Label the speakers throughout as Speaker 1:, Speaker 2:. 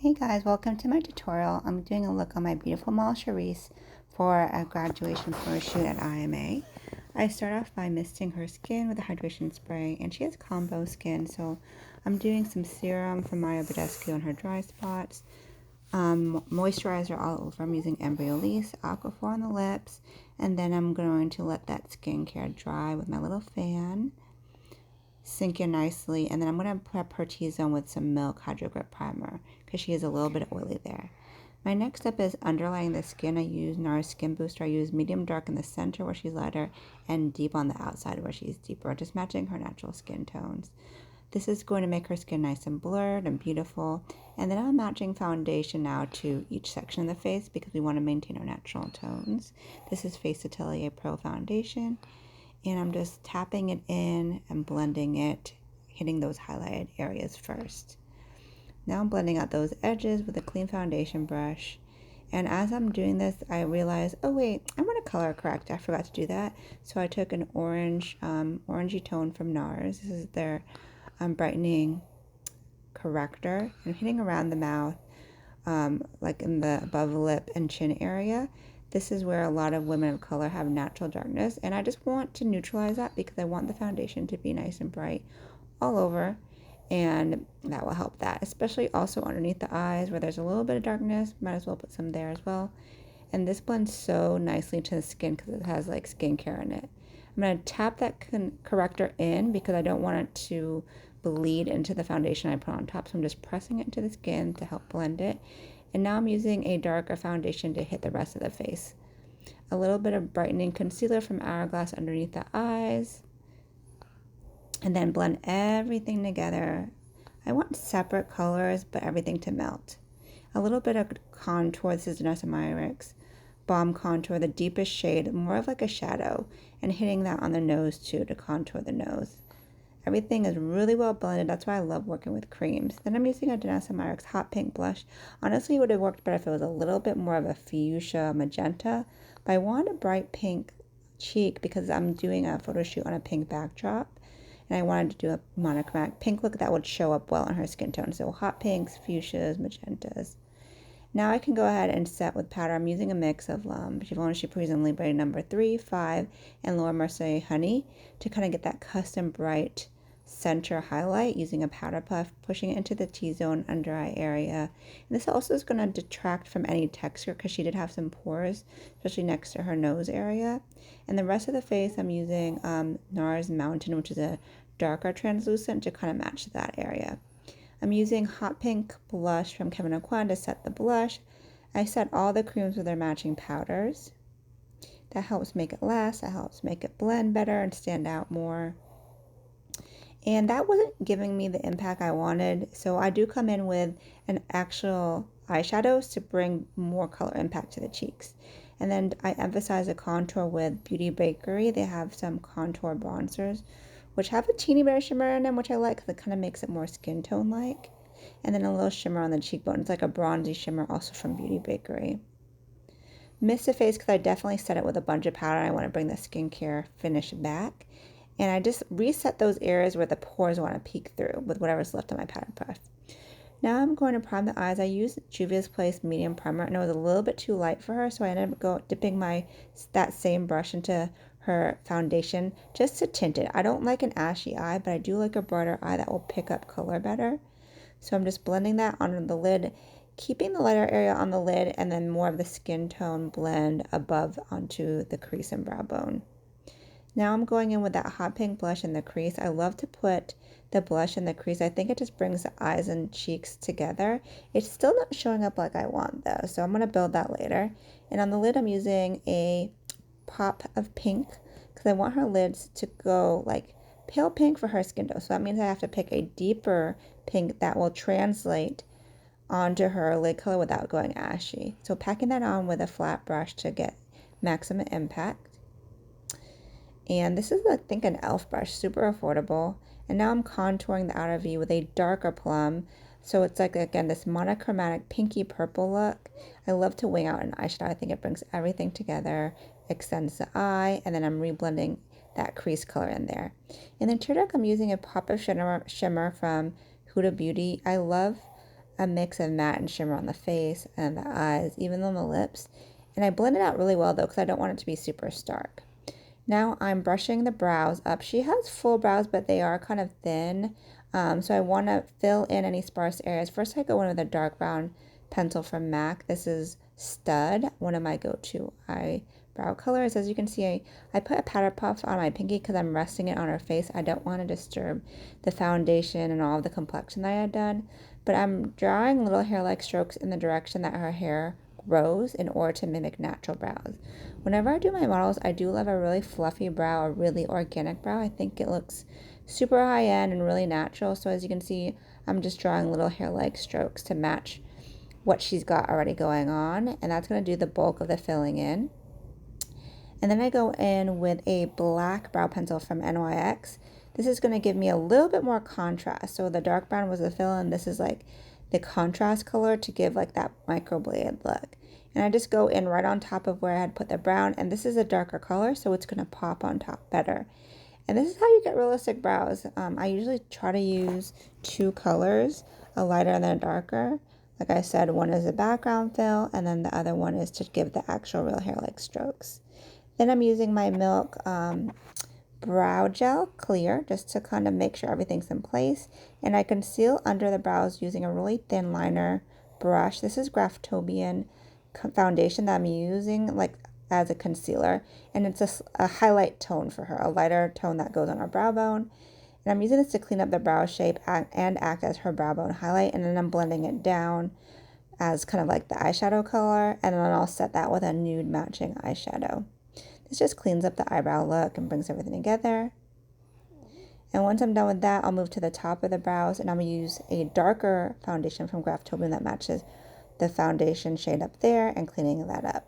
Speaker 1: Hey guys, welcome to my tutorial. I'm doing a look on my beautiful Mercier for a graduation photo shoot at IMA. I start off by misting her skin with a hydration spray, and she has combo skin, so I'm doing some serum from Badescu on her dry spots, moisturizer all over. I'm using Embryolisse, Aquaphor on the lips, and then I'm going to let that skincare dry with my little fan. Sink in nicely, and then I'm going to prep her T-zone with some Milk Hydrogrip primer because she is a little bit oily there. My next step is underlying the skin. I use NARS Skin Booster. I use medium dark in the center where she's lighter and deep on the outside where she's deeper, just matching her natural skin tones. This is going to make her skin nice and blurred and beautiful. And then I'm matching foundation now to each section of the face because we want to maintain our natural tones. This is Face Atelier Pro Foundation. And I'm just tapping it in and blending it, hitting those highlighted areas first. Now I'm blending out those edges with a clean foundation brush. And as I'm doing this, I realized, oh wait, I want to color correct. I forgot to do that. So I took an orangey tone from NARS. This is their brightening corrector. I'm hitting around the mouth, like in the above lip and chin area. This is where a lot of women of color have natural darkness, and I just want to neutralize that because I want the foundation to be nice and bright all over, and that will help that, especially also underneath the eyes where there's a little bit of darkness. Might as well put some there as well. And this blends so nicely to the skin because it has like skincare in it. I'm going to tap that corrector in because I don't want it to bleed into the foundation I put on top, so I'm just pressing it into the skin to help blend it. And now I'm using a darker foundation to hit the rest of the face. A little bit of brightening concealer from Hourglass underneath the eyes. And then blend everything together. I want separate colors, but everything to melt. A little bit of contour. This is NARS Balm Contour, the deepest shade, more of like a shadow. And hitting that on the nose too to contour the nose. Everything is really well blended. That's why I love working with creams. Then I'm using a NARS Hot Pink blush. Honestly, it would have worked better if it was a little bit more of a fuchsia magenta. But I want a bright pink cheek because I'm doing a photo shoot on a pink backdrop. And I wanted to do a monochromatic pink look that would show up well on her skin tone. So hot pinks, fuchsias, magentas. Now I can go ahead and set with powder. I'm using a mix of Givenchy Prism Libre number 3, 5, and Laura Mercier Honey to kind of get that custom bright center highlight using a powder puff, pushing it into the T-zone under eye area. And this also is going to detract from any texture because she did have some pores, especially next to her nose area. And the rest of the face I'm using NARS Mountain, which is a darker translucent to kind of match that area. I'm using hot pink blush from Kevyn Aucoin to set the blush. I set all the creams with their matching powders. That helps make it last, that helps make it blend better and stand out more. And that wasn't giving me the impact I wanted, so I do come in with an actual eyeshadows to bring more color impact to the cheeks. And then I emphasize a contour with Beauty Bakery. They have some contour bronzers, which have a teeny bit of shimmer in them, which I like because it kind of makes it more skin tone like. And then a little shimmer on the cheekbone. It's like a bronzy shimmer also from Beauty Bakery. Missed the face because I definitely set it with a bunch of powder. I want to bring the skincare finish back. And I just reset those areas where the pores want to peek through with whatever's left on my powder puff. Now I'm going to prime the eyes. I used Juvia's Place medium primer, and it was a little bit too light for her, so I ended up dipping that same brush into her foundation just to tint it. I don't like an ashy eye, but I do like a brighter eye that will pick up color better. So I'm just blending that onto the lid, keeping the lighter area on the lid, and then more of the skin tone blend above onto the crease and brow bone. Now I'm going in with that hot pink blush in the crease. I love to put the blush in the crease. I think it just brings the eyes and cheeks together. It's still not showing up like I want though, so I'm going to build that later. And on the lid I'm using a pop of pink because I want her lids to go like pale pink for her skin tone. So that means I have to pick a deeper pink that will translate onto her lid color without going ashy. So packing that on with a flat brush to get maximum impact. And this is, I think, an e.l.f. brush, super affordable. And now I'm contouring the outer V with a darker plum. So it's like, again, this monochromatic pinky purple look. I love to wing out an eyeshadow. I think it brings everything together, extends the eye, and then I'm reblending that crease color in there. In the tear duct, I'm using a pop of shimmer from Huda Beauty. I love a mix of matte and shimmer on the face and the eyes, even on the lips. And I blend it out really well though, because I don't want it to be super stark. Now I'm brushing the brows up. She has full brows, but they are kind of thin. So I want to fill in any sparse areas. First, I go in with a dark brown pencil from MAC. This is Stud, one of my go-to eyebrow colors. As you can see, I put a powder puff on my pinky because I'm resting it on her face. I don't want to disturb the foundation and all of the complexion that I had done. But I'm drawing little hair-like strokes in the direction that her hair grows in order to mimic natural brows. Whenever I do my models, I do love a really fluffy brow, a really organic brow. I think it looks super high-end and really natural. So as you can see, I'm just drawing little hair-like strokes to match what she's got already going on, and that's going to do the bulk of the filling in. And then I go in with a black brow pencil from NYX. This is going to give me a little bit more contrast. So the dark brown was the fill, and this is like the contrast color to give like that microblade look. And I just go in right on top of where I had put the brown, and this is a darker color, so it's going to pop on top better. And this is how you get realistic brows. I usually try to use two colors, a lighter and then a darker. Like I said, one is a background fill, and then the other one is to give the actual real hair-like strokes. Then I'm using my Milk Brow Gel Clear just to kind of make sure everything's in place. And I conceal under the brows using a really thin liner brush. This is Graftobian foundation that I'm using like as a concealer. And it's a highlight tone for her, a lighter tone that goes on her brow bone. And I'm using this to clean up the brow shape and act as her brow bone highlight. And then I'm blending it down as kind of like the eyeshadow color. And then I'll set that with a nude matching eyeshadow. This just cleans up the eyebrow look and brings everything together. And once I'm done with that, I'll move to the top of the brows, and I'm going to use a darker foundation from Graftobian that matches the foundation shade up there and cleaning that up.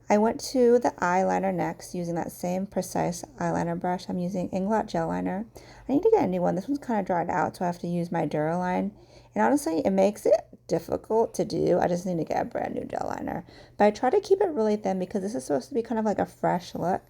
Speaker 1: I went to the eyeliner next using that same precise eyeliner brush. I'm using Inglot Gel Liner. I need to get a new one. This one's kind of dried out, so I have to use my Duraline. And honestly, it makes it difficult to do. I just need to get a brand new gel liner. But I try to keep it really thin because this is supposed to be kind of like a fresh look.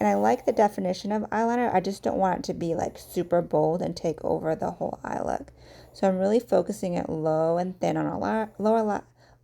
Speaker 1: And I like the definition of eyeliner. I just don't want it to be like super bold and take over the whole eye look. So I'm really focusing it low and thin on our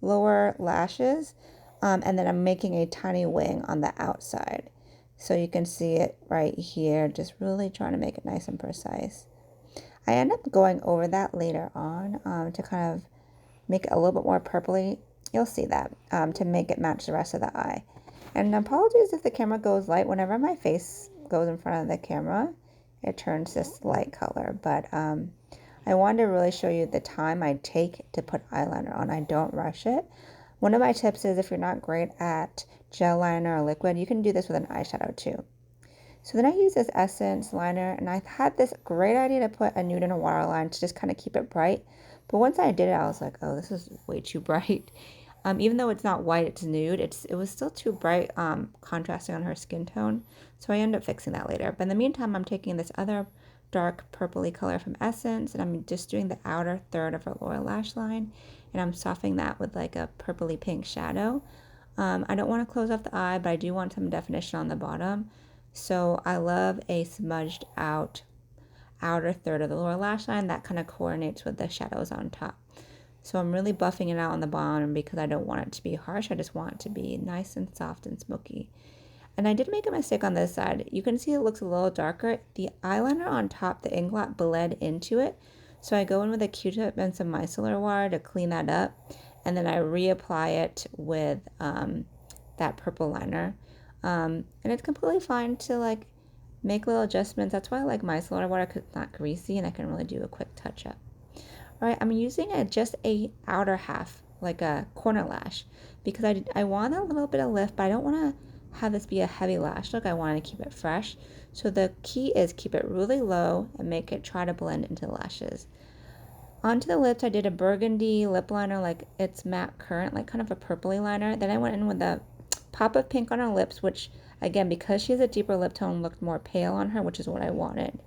Speaker 1: lower lashes. And then I'm making a tiny wing on the outside. So you can see it right here, just really trying to make it nice and precise. I end up going over that later on to kind of make it a little bit more purpley. You'll see that to make it match the rest of the eye. And apologies if the camera goes light. Whenever my face goes in front of the camera, it turns this light color. But I wanted to really show you the time I take to put eyeliner on. I don't rush it. One of my tips is if you're not great at gel liner or liquid, you can do this with an eyeshadow too. So then I use this Essence liner, and I had this great idea to put a nude in a waterline to just kind of keep it bright. But once I did it, I was like, oh, this is way too bright. Even though it's not white, it's nude, it was still too bright, contrasting on her skin tone. So I ended up fixing that later. But in the meantime, I'm taking this other dark purpley color from Essence, and I'm just doing the outer third of her lower lash line, and I'm softening that with like a purpley pink shadow. I don't want to close off the eye, but I do want some definition on the bottom. So I love a smudged out outer third of the lower lash line that kind of coordinates with the shadows on top. So I'm really buffing it out on the bottom because I don't want it to be harsh. I just want it to be nice and soft and smoky. And I did make a mistake on this side. You can see it looks a little darker. The eyeliner on top, the Inglot bled into it. So I go in with a Q-tip and some micellar water to clean that up. And then I reapply it with that purple liner. And it's completely fine to like make little adjustments. That's why I like micellar water because it's not greasy and I can really do a quick touch up. All right, I'm using just a outer half, like a corner lash, because I want a little bit of lift, but I don't want to have this be a heavy lash look. I want to keep it fresh. So the key is keep it really low and make it try to blend into the lashes. Onto the lips, I did a burgundy lip liner, like it's matte current, like kind of a purpley liner. Then I went in with a pop of pink on her lips, which again, because she has a deeper lip tone, looked more pale on her, which is what I wanted.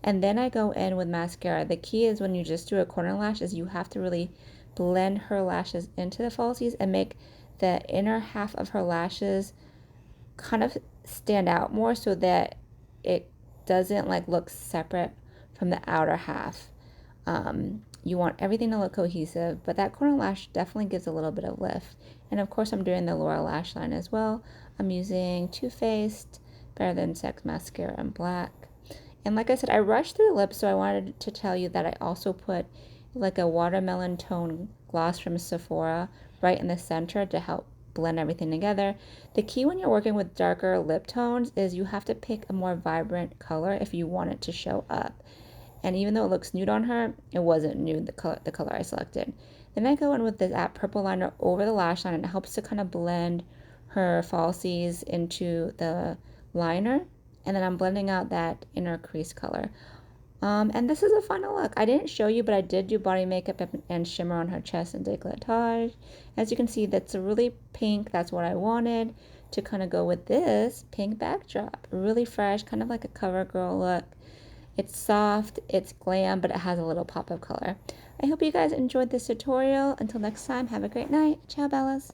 Speaker 1: And then I go in with mascara. The key is when you just do a corner lash is you have to really blend her lashes into the falsies and make the inner half of her lashes kind of stand out more so that it doesn't like look separate from the outer half. you want everything to look cohesive, but that corner lash definitely gives a little bit of lift. And of course I'm doing the Laura lash line as well. I'm using Too Faced Better Than Sex mascara in black. And like I said, I rushed through the lips, so I wanted to tell you that I also put like a watermelon tone gloss from Sephora right in the center to help blend everything together. The key when you're working with darker lip tones is you have to pick a more vibrant color if you want it to show up. And even though it looks nude on her, it wasn't nude, the color I selected. Then I go in with this purple liner over the lash line, and it helps to kind of blend her falsies into the liner. And then I'm blending out that inner crease color. And this is a final look. I didn't show you, but I did do body makeup and shimmer on her chest and décolletage. As you can see, that's a really pink. That's what I wanted to kind of go with this pink backdrop. Really fresh, kind of like a CoverGirl look. It's soft, it's glam, but it has a little pop of color. I hope you guys enjoyed this tutorial. Until next time, have a great night. Ciao, Bellas.